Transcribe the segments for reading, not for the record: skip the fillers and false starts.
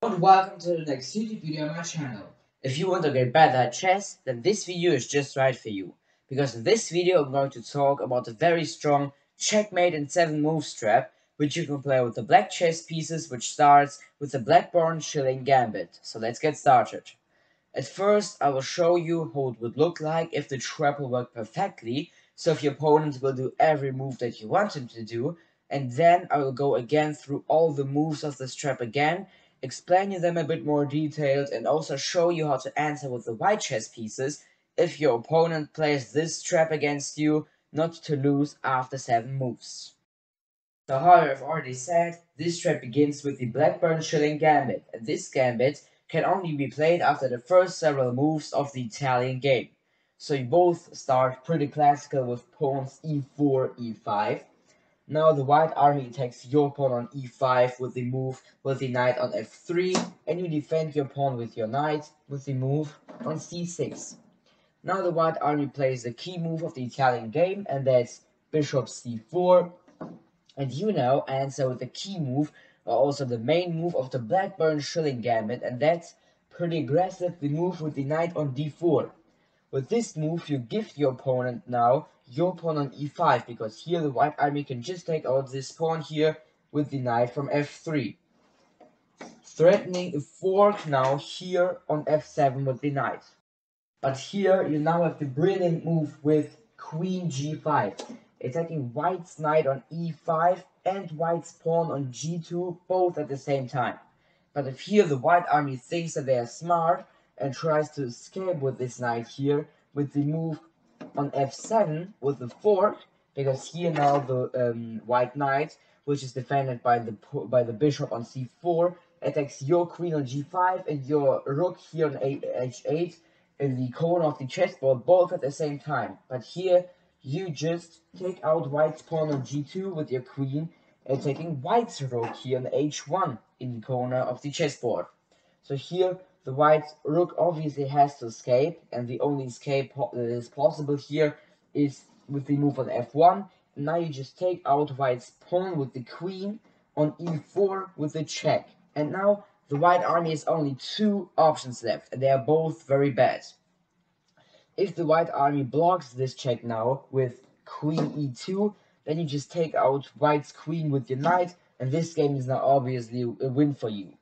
and welcome to the next YouTube video on my channel. If you want to get better at chess, then this video is just right for you. Because in this video I'm going to talk about a very strong checkmate in 7 moves trap, which you can play with the black chess pieces, which starts with the BLACKBURNE SHILLING GAMBIT. So let's get started. At first I will show you how it would look like if the trap will work perfectly, so if your opponent will do every move that you want him to do, and then I will go again through all the moves of this trap again, explaining them a bit more detailed, and also show you how to answer with the white chess pieces if your opponent plays this trap against you, not to lose after 7 moves. So however, I've already said, this trap begins with the BLACKBURNE SHILLING GAMBIT, and this gambit can only be played after the first several moves of the Italian game. So you both start pretty classical with pawns e4, e5. Now the white army attacks your pawn on e5 with the move with the knight on f3, and you defend your pawn with your knight with the move on c6. Now the white army plays the key move of the Italian game, and that's bishop c4, and you now answer with the key move, or also the main move of the BLACKBURNE SHILLING Gambit, and that's pretty aggressive, the move with the knight on d4. With this move, you give your opponent now your pawn on e5, because here the white army can just take out this pawn here with the knight from f3. Threatening a fork now here on f7 with the knight. But here you now have the brilliant move with queen g5, attacking white's knight on e5 and white's pawn on g2 both at the same time. But if here the white army thinks that they are smart and tries to escape with this knight here with the move on f7 with the fork, because here now the white knight, which is defended by the bishop on c4, attacks your queen on g5 and your rook here on h8 in the corner of the chessboard both at the same time. But here you just take out white's pawn on g2 with your queen, attacking white's rook here on h1 in the corner of the chessboard. So here the white rook obviously has to escape, and the only escape that is possible here is with the move on f1. And now you just take out white's pawn with the queen on e4 with the check. And now the white army has only 2 options left, and they are both very bad. If the white army blocks this check now with queen e2, then you just take out white's queen with your knight, and this game is now obviously a win for you.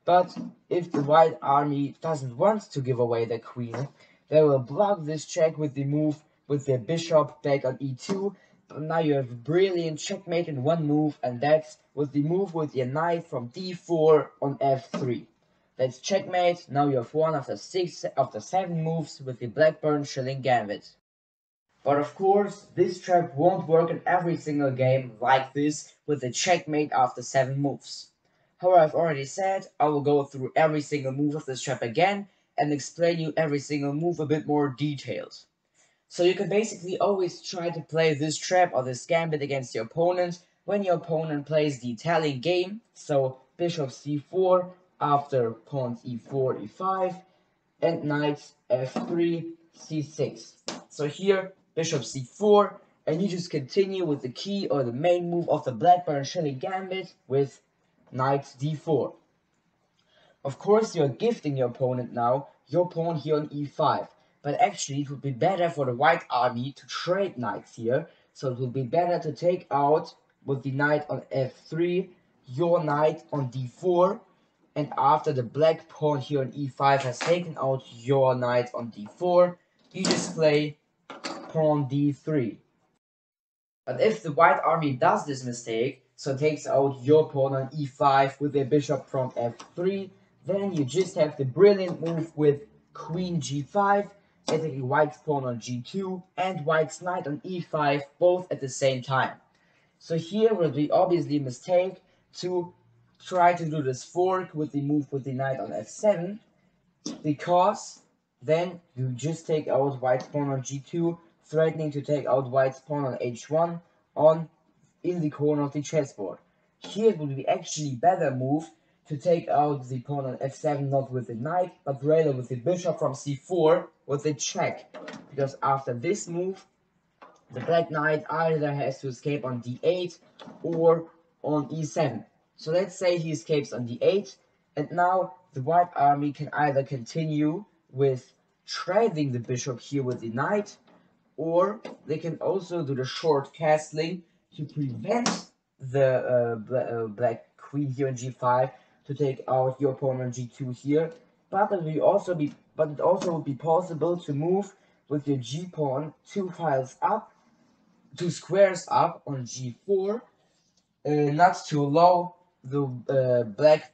But if the white army doesn't want to give away their queen, they will block this check with the move with their bishop back on e2. But now you have a brilliant checkmate in 1 move, and that's with the move with your knight from d4 on f3. That's checkmate. Now you have won after 7 moves with the BLACKBURNE SHILLING Gambit. But of course, this trap won't work in every single game like this with the checkmate after 7 moves. However, I've already said, I will go through every single move of this trap again and explain you every single move a bit more detailed. So you can basically always try to play this trap or this gambit against your opponent when your opponent plays the Italian game, so bishop c4 after pawns e4, e5, and knight f3, c6. So here, bishop c4, and you just continue with the key or the main move of the BLACKBURNE SHILLING Gambit with knight d4. Of course, you're gifting your opponent now your pawn here on e5, but actually it would be better for the white army to trade knights here, so it would be better to take out with the knight on f3 your knight on d4, and after the black pawn here on e5 has taken out your knight on d4, you just play pawn d3. But if the white army does this mistake, so takes out your pawn on e5 with their bishop from f3, then you just have the brilliant move with queen g5, attacking white's pawn on g2 and white's knight on e5 both at the same time. So here will be obviously a mistake to try to do this fork with the move with the knight on f7, because then you just take out white's pawn on g2, threatening to take out white's pawn on h1 in the corner of the chessboard. Here it would be actually better move to take out the pawn on f7 not with the knight, but rather with the bishop from c4 with the check, because after this move the black knight either has to escape on d8 or on e7. So let's say he escapes on d8, And now the white army can either continue with trading the bishop here with the knight, or they can also do the short castling to prevent the black queen here on g5 to take out your opponent on g2 here. But it also would be possible to move with your g pawn 2 squares up on g4, not to allow the black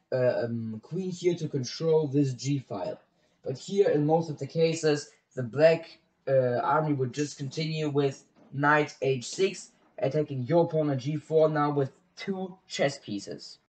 queen here to control this g file. But here, in most of the cases, the black army would just continue with knight h6, attacking your pawn on g4 now with 2 chess pieces.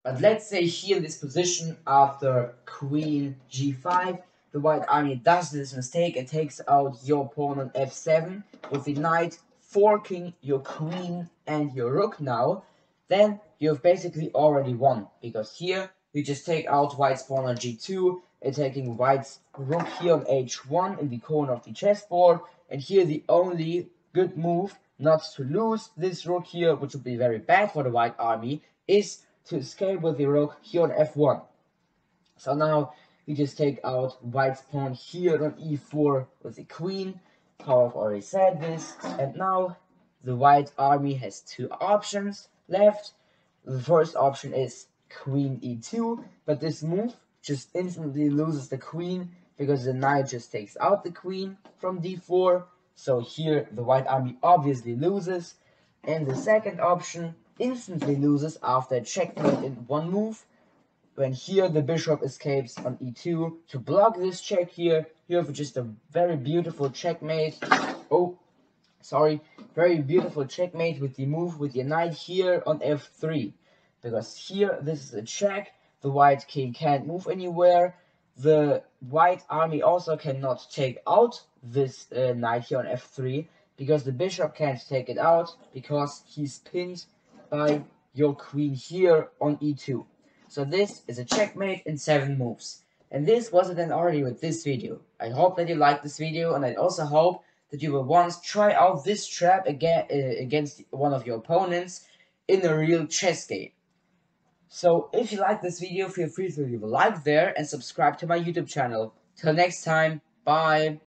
But let's say here in this position, after queen g5, the white army does this mistake and takes out your pawn on f7 with the knight forking your queen and your rook now. Then you've basically already won, because here you just take out white's pawn on g2, attacking white's rook here on h1 in the corner of the chessboard, and here the only good move not to lose this rook here, which would be very bad for the white army, is to escape with the rook here on f1. So now we just take out white's pawn here on e4 with the queen, how I've already said this, and now the white army has 2 options left. The first option is queen e2, but this move just instantly loses the queen because the knight just takes out the queen from d4. So here the white army obviously loses. And the second option instantly loses after a checkmate in one move, when here the bishop escapes on e2 to block this check here. You have just a very beautiful checkmate. Very beautiful checkmate with the move with your knight here on f3. Because here, this is a check, the white king can't move anywhere. The white army also cannot take out this knight here on f3, because the bishop can't take it out, because he's pinned by your queen here on e2. So this is a checkmate in 7 moves. And this was it then already with this video. I hope that you liked this video, and I also hope that you will once try out this trap again against one of your opponents in a real chess game. So if you like this video, feel free to leave a like there and subscribe to my YouTube channel. Till next time, bye!